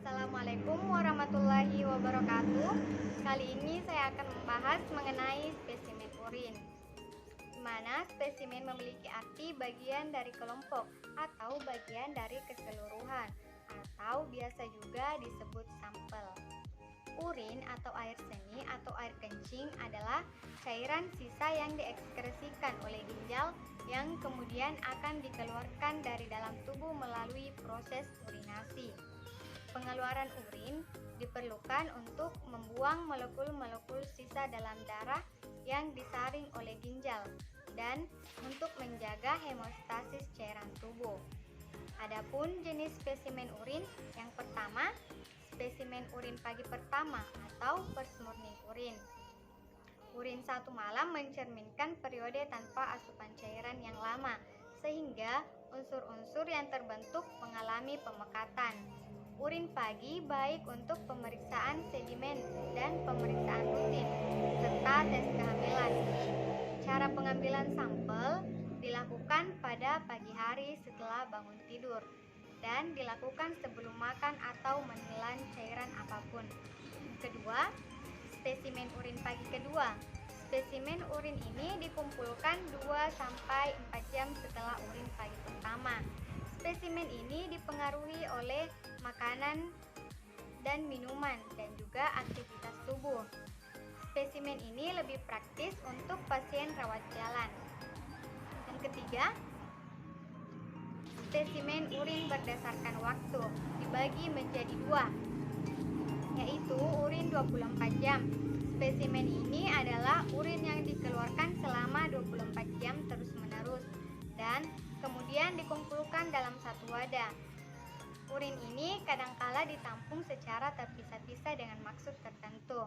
Assalamualaikum warahmatullahi wabarakatuh. Kali ini saya akan membahas mengenai spesimen urin, di mana spesimen memiliki arti bagian dari kelompok atau bagian dari keseluruhan, atau biasa juga disebut sampel. Urin atau air seni atau air kencing adalah cairan sisa yang diekskresikan oleh ginjal yang kemudian akan dikeluarkan dari dalam tubuh melalui proses urinasi. Pengeluaran urin diperlukan untuk membuang molekul-molekul sisa dalam darah yang disaring oleh ginjal dan untuk menjaga hemostasis cairan tubuh. Adapun jenis spesimen urin yang pertama, spesimen urin pagi pertama atau first morning urin. Urin satu malam mencerminkan periode tanpa asupan cairan yang lama, sehingga unsur-unsur yang terbentuk mengalami pemekatan. Urin pagi baik untuk pemeriksaan sedimen dan pemeriksaan rutin, serta tes kehamilan. Cara pengambilan sampel dilakukan pada pagi hari setelah bangun tidur dan dilakukan sebelum makan atau menelan cairan apapun. Kedua, spesimen urin pagi kedua. Spesimen urin ini dikumpulkan 2-4 jam setelah urin pagi pertama. Spesimen ini dipengaruhi oleh makanan dan minuman dan juga aktivitas tubuh. Spesimen ini lebih praktis untuk pasien rawat jalan. Yang ketiga, spesimen urin berdasarkan waktu dibagi menjadi dua, yaitu urin 24 jam. Spesimen ini adalah urin yang dikeluarkan selama 24 jam terus-menerus dan kemudian dikumpulkan dalam satu wadah. Urin ini kadangkala ditampung secara terpisah-pisah dengan maksud tertentu.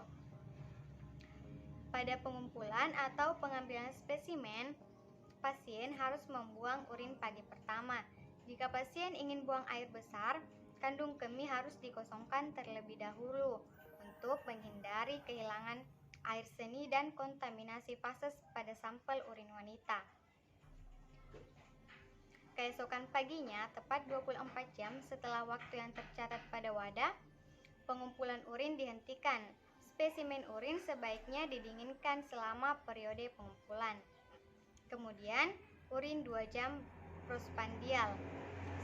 Pada pengumpulan atau pengambilan spesimen, pasien harus membuang urin pagi pertama. Jika pasien ingin buang air besar, kandung kemih harus dikosongkan terlebih dahulu untuk menghindari kehilangan air seni dan kontaminasi fases pada sampel urin wanita. Keesokan paginya, tepat 24 jam setelah waktu yang tercatat pada wadah, pengumpulan urin dihentikan. Spesimen urin sebaiknya didinginkan selama periode pengumpulan. Kemudian, urin 2 jam prosprandial.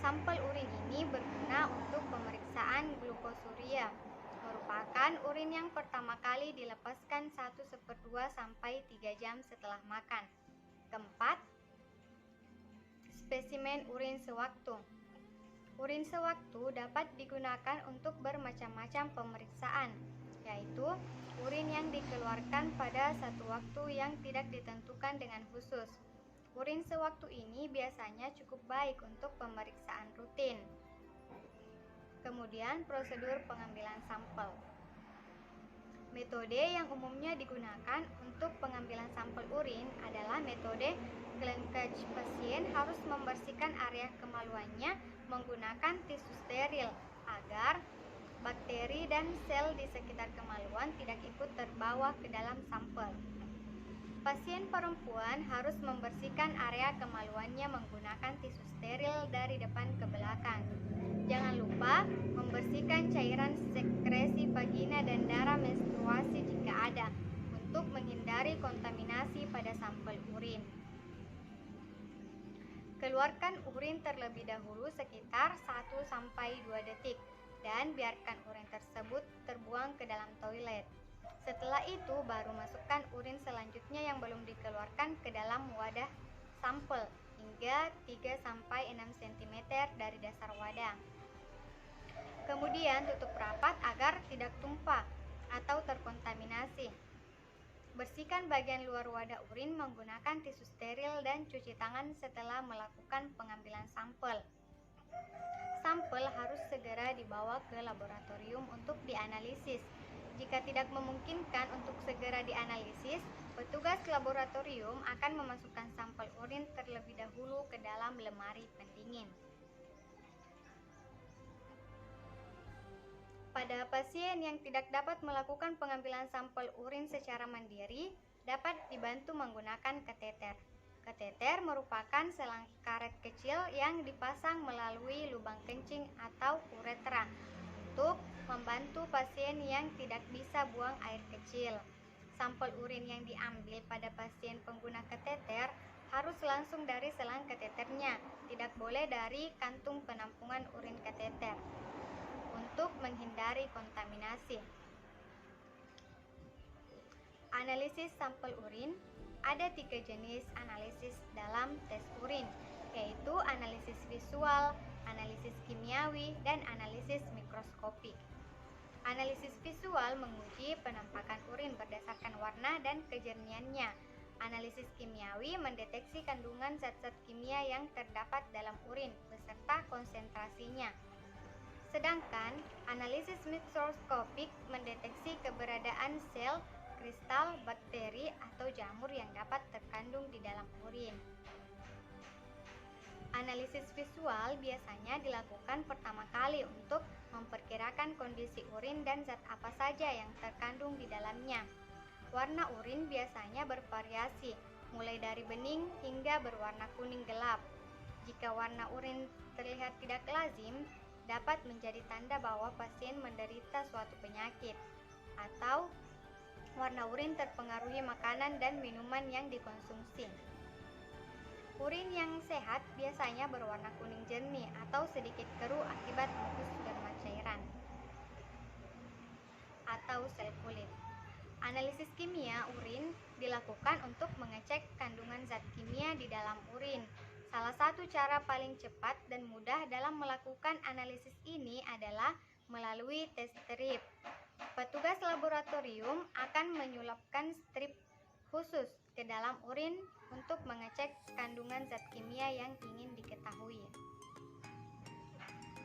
Sampel urin ini berguna untuk pemeriksaan glukosuria. Merupakan urin yang pertama kali dilepaskan 1/2 sampai 3 jam setelah makan. Keempat, spesimen urin sewaktu. Urin sewaktu dapat digunakan untuk bermacam-macam pemeriksaan, yaitu urin yang dikeluarkan pada satu waktu yang tidak ditentukan dengan khusus. Urin sewaktu ini biasanya cukup baik untuk pemeriksaan rutin. Kemudian prosedur pengambilan sampel. Metode yang umumnya digunakan untuk pengambilan sampel urin adalah metode Glencage. Pasien harus membersihkan area kemaluannya menggunakan tisu steril agar bakteri dan sel di sekitar kemaluan tidak ikut terbawa ke dalam sampel. Pasien perempuan harus membersihkan area kemaluannya menggunakan tisu steril dari depan ke belakang. Jangan lupa membersihkan cairan sekresi vagina dan darah menstruasi jika ada, untuk menghindari kontaminasi pada sampel urin. Keluarkan urin terlebih dahulu sekitar 1-2 detik dan biarkan urin tersebut terbuang ke dalam toilet. Setelah itu baru masukkan urin selanjutnya yang belum dikeluarkan ke dalam wadah sampel hingga 3-6 cm dari dasar wadah. Kemudian tutup rapat agar tidak tumpah atau terkontaminasi. Bersihkan bagian luar wadah urin menggunakan tisu steril dan cuci tangan setelah melakukan pengambilan sampel. Sampel harus segera dibawa ke laboratorium untuk dianalisis. Jika tidak memungkinkan untuk segera dianalisis, petugas laboratorium akan memasukkan sampel urin terlebih dahulu ke dalam lemari pendingin. Pada pasien yang tidak dapat melakukan pengambilan sampel urin secara mandiri, dapat dibantu menggunakan kateter. Kateter merupakan selang karet kecil yang dipasang melalui lubang kencing atau uretra untuk membantu pasien yang tidak bisa buang air kecil. Sampel urin yang diambil pada pasien pengguna kateter harus langsung dari selang kateternya, tidak boleh dari kantung penampungan urin kateter, untuk menghindari kontaminasi. Analisis sampel urin. Ada 3 jenis analisis dalam tes urin, yaitu analisis visual, analisis kimiawi, dan analisis mikroskopik. Analisis visual menguji penampakan urin berdasarkan warna dan kejernihannya. Analisis kimiawi mendeteksi kandungan zat-zat kimia yang terdapat dalam urin beserta konsentrasinya. Sedangkan analisis mikroskopik mendeteksi keberadaan sel, kristal, bakteri, atau jamur yang dapat terkandung di dalam urin. Analisis visual biasanya dilakukan pertama kali untuk memperkirakan kondisi urin dan zat apa saja yang terkandung di dalamnya. Warna urin biasanya bervariasi, mulai dari bening hingga berwarna kuning gelap. Jika warna urin terlihat tidak lazim, dapat menjadi tanda bahwa pasien menderita suatu penyakit, atau warna urin terpengaruhi makanan dan minuman yang dikonsumsi. Urin yang sehat biasanya berwarna kuning jernih atau sedikit keruh akibat mukus sperma cairan atau sel kulit. Analisis kimia urin dilakukan untuk mengecek kandungan zat kimia di dalam urin. Salah satu cara paling cepat dan mudah dalam melakukan analisis ini adalah melalui tes strip. Petugas laboratorium akan menyulapkan strip khusus ke dalam urin untuk mengecek kandungan zat kimia yang ingin diketahui.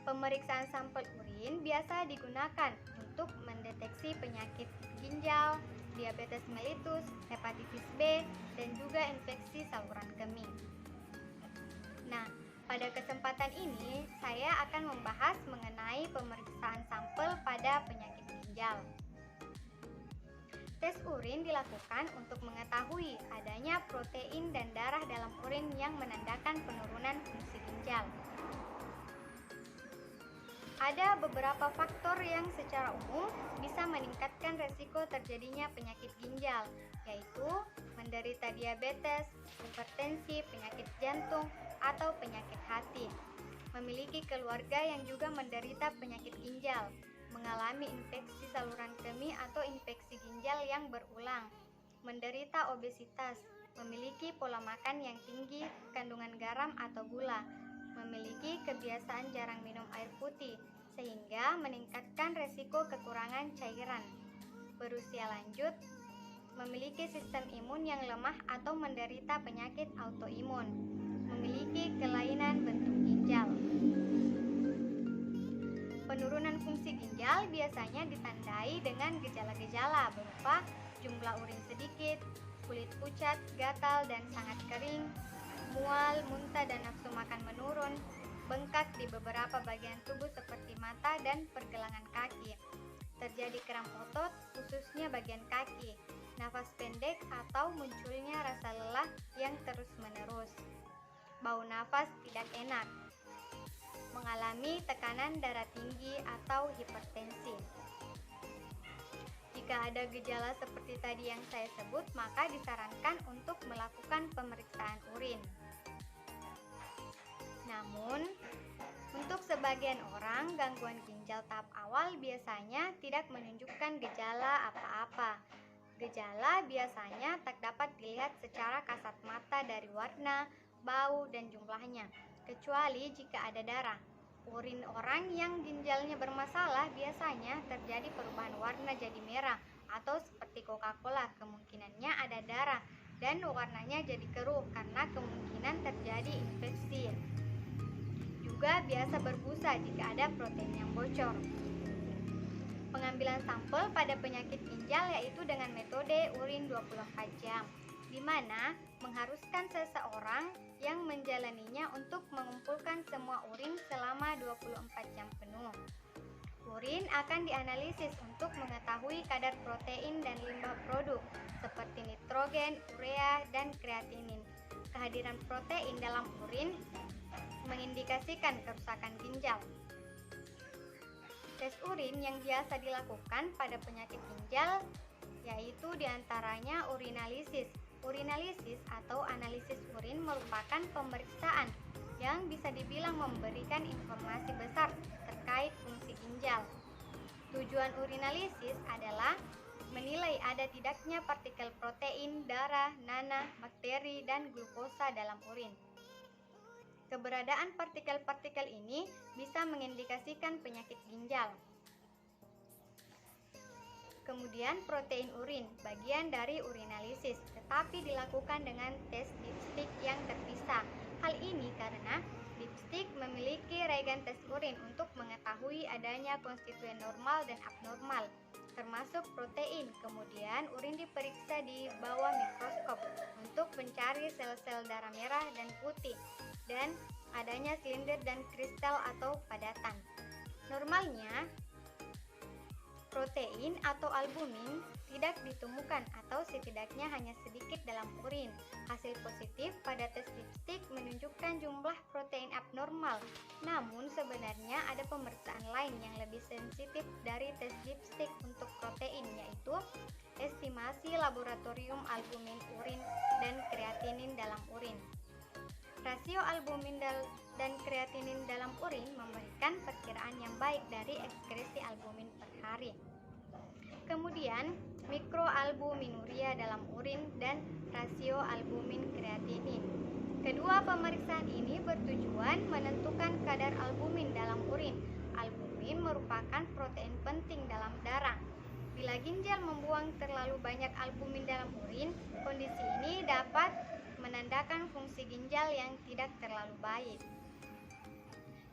Pemeriksaan sampel urin biasa digunakan untuk mendeteksi penyakit ginjal, diabetes mellitus, hepatitis B, dan juga infeksi saluran kemih. Nah, pada kesempatan ini saya akan membahas mengenai pemeriksaan sampel pada penyakit ginjal. Tes urin dilakukan untuk mengetahui adanya protein dan darah dalam urin yang menandakan penurunan fungsi ginjal. Ada beberapa faktor yang secara umum bisa meningkatkan resiko terjadinya penyakit ginjal, yaitu menderita diabetes, hipertensi, penyakit jantung, atau penyakit hati, memiliki keluarga yang juga menderita penyakit ginjal, mengalami infeksi saluran kemih atau infeksi ginjal yang berulang, menderita obesitas, memiliki pola makan yang tinggi kandungan garam atau gula, memiliki kebiasaan jarang minum air putih, sehingga meningkatkan resiko kekurangan cairan, berusia lanjut, memiliki sistem imun yang lemah atau menderita penyakit autoimun, memiliki kelainan bentuk ginjal. Penurunan fungsi ginjal biasanya ditandai dengan gejala-gejala berupa jumlah urin sedikit, kulit pucat, gatal dan sangat kering, mual, muntah dan nafsu makan menurun, bengkak di beberapa bagian tubuh seperti mata dan pergelangan kaki, terjadi kram otot khususnya bagian kaki, nafas pendek atau munculnya rasa lelah yang terus-menerus, bau nafas tidak enak, mengalami tekanan darah tinggi atau hipertensi. Jika ada gejala seperti tadi yang saya sebut, maka disarankan untuk melakukan pemeriksaan urin. Namun, untuk sebagian orang, gangguan ginjal tahap awal biasanya tidak menunjukkan gejala apa-apa. Gejala biasanya tak dapat dilihat secara kasat mata dari warna, bau, dan jumlahnya, kecuali jika ada darah. Urin orang yang ginjalnya bermasalah biasanya terjadi perubahan warna jadi merah atau seperti Coca-Cola, kemungkinannya ada darah, dan warnanya jadi keruh karena kemungkinan terjadi infeksi. Juga biasa berbusa jika ada protein yang bocor. Pengambilan sampel pada penyakit ginjal yaitu dengan metode urin 24 jam, di mana mengharuskan seseorang yang menjalaninya untuk mengumpulkan semua urin selama 24 jam penuh. Urin akan dianalisis untuk mengetahui kadar protein dan limbah produk seperti nitrogen, urea, dan kreatinin. Kehadiran protein dalam urin mengindikasikan kerusakan ginjal. Tes urin yang biasa dilakukan pada penyakit ginjal yaitu diantaranya urinalisis. Urinalisis atau analisis urin merupakan pemeriksaan yang bisa dibilang memberikan informasi besar terkait fungsi ginjal. Tujuan urinalisis adalah menilai ada tidaknya partikel protein, darah, nanah, bakteri, dan glukosa dalam urin. Keberadaan partikel-partikel ini bisa mengindikasikan penyakit ginjal. Kemudian protein urin, bagian dari urinalisis, tetapi dilakukan dengan tes dipstick yang terpisah. Hal ini karena dipstick memiliki reagen tes urin untuk mengetahui adanya konstituen normal dan abnormal, termasuk protein. Kemudian urin diperiksa di bawah mikroskop untuk mencari sel-sel darah merah dan putih dan adanya silinder dan kristal atau padatan. Normalnya protein atau albumin tidak ditemukan atau setidaknya hanya sedikit dalam urin. Hasil positif pada tes dipstick menunjukkan jumlah protein abnormal. Namun sebenarnya ada pemeriksaan lain yang lebih sensitif dari tes dipstick untuk protein, yaitu estimasi laboratorium albumin urin dan kreatinin dalam urin. Rasio albumin dan kreatinin dalam urin memberikan perkiraan yang baik dari ekskresi albumin per hari. Kemudian, mikroalbuminuria dalam urin dan rasio albumin kreatinin. Kedua pemeriksaan ini bertujuan menentukan kadar albumin dalam urin. Albumin merupakan protein penting dalam darah. Bila ginjal membuang terlalu banyak albumin dalam urin, kondisi ini dapat menandakan fungsi ginjal yang tidak terlalu baik.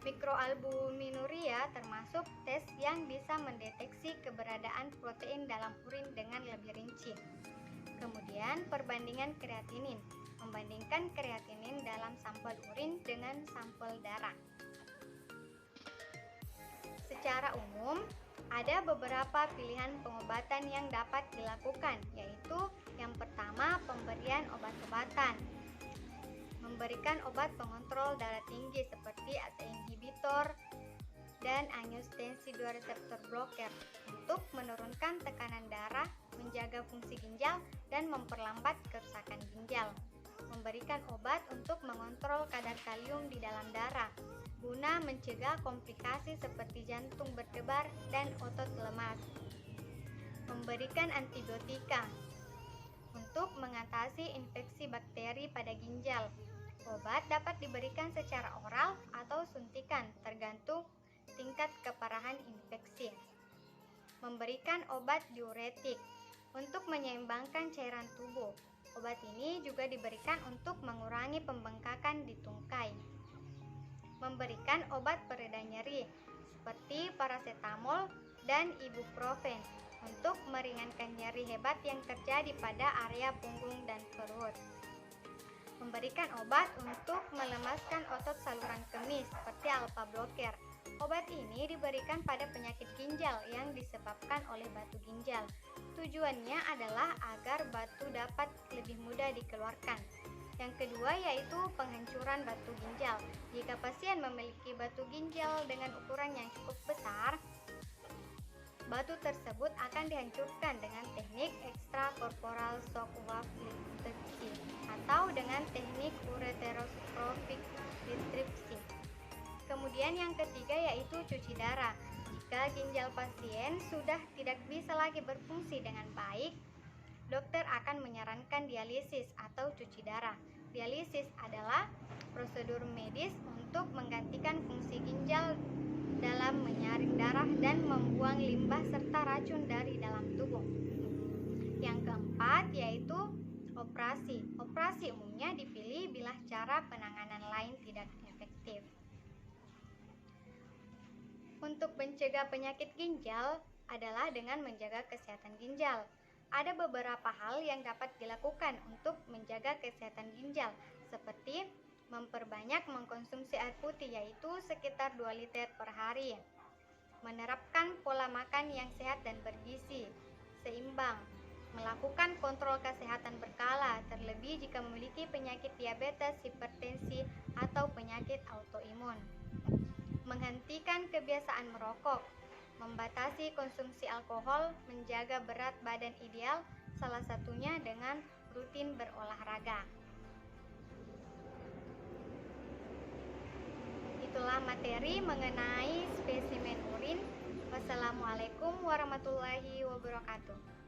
Mikroalbuminuria termasuk tes yang bisa mendeteksi keberadaan protein dalam urin dengan lebih rinci. Kemudian perbandingan kreatinin, membandingkan kreatinin dalam sampel urin dengan sampel darah. Secara umum, ada beberapa pilihan pengobatan yang dapat dilakukan, yaitu yang pertama, pemberian obat-obatan. Memberikan obat pengontrol darah tinggi seperti ACE inhibitor dan angiostensin 2 reseptor blocker untuk menurunkan tekanan darah, menjaga fungsi ginjal, dan memperlambat kerusakan ginjal. Memberikan obat untuk mengontrol kadar kalium di dalam darah guna mencegah komplikasi seperti jantung berdebar dan otot lemas. Memberikan antibiotika untuk mengatasi infeksi bakteri pada ginjal. Obat dapat diberikan secara oral atau suntikan tergantung tingkat keparahan infeksi. Memberikan obat diuretik untuk menyeimbangkan cairan tubuh. Obat ini juga diberikan untuk mengurangi pembengkakan di tungkai. Memberikan obat pereda nyeri seperti paracetamol dan ibuprofen untuk meringankan nyeri hebat yang terjadi pada area punggung dan perut. Memberikan obat untuk melemaskan otot saluran kemih seperti alpha blocker. Obat ini diberikan pada penyakit ginjal yang disebabkan oleh batu ginjal. Tujuannya adalah agar batu dapat lebih mudah dikeluarkan. Yang kedua yaitu penghancuran batu ginjal. Jika pasien memiliki batu ginjal dengan ukuran yang cukup besar, batu tersebut akan dihancurkan dengan teknik extracorporeal shock wave lithotripsy atau dengan teknik ureteroscopic lithotripsy. Kemudian yang ketiga yaitu cuci darah. Jika ginjal pasien sudah tidak bisa lagi berfungsi dengan baik, dokter akan menyarankan dialisis atau cuci darah. Dialisis adalah prosedur medis untuk menggantikan fungsi ginjal dalam menyaring darah dan membuang limbah serta racun dari dalam tubuh. Yang keempat yaitu operasi. Operasi umumnya dipilih bila cara penanganan lain tidak efektif. Untuk mencegah penyakit ginjal adalah dengan menjaga kesehatan ginjal. Ada beberapa hal yang dapat dilakukan untuk menjaga kesehatan ginjal, seperti memperbanyak mengkonsumsi air putih yaitu sekitar 2 liter per hari. Menerapkan pola makan yang sehat dan bergizi, seimbang. Melakukan kontrol kesehatan berkala, terlebih jika memiliki penyakit diabetes, hipertensi, atau penyakit autoimun. Menghentikan kebiasaan merokok. membatasi konsumsi alkohol, menjaga berat badan ideal, salah satunya dengan rutin berolahraga. Itulah materi mengenai spesimen urin. Wassalamualaikum warahmatullahi wabarakatuh.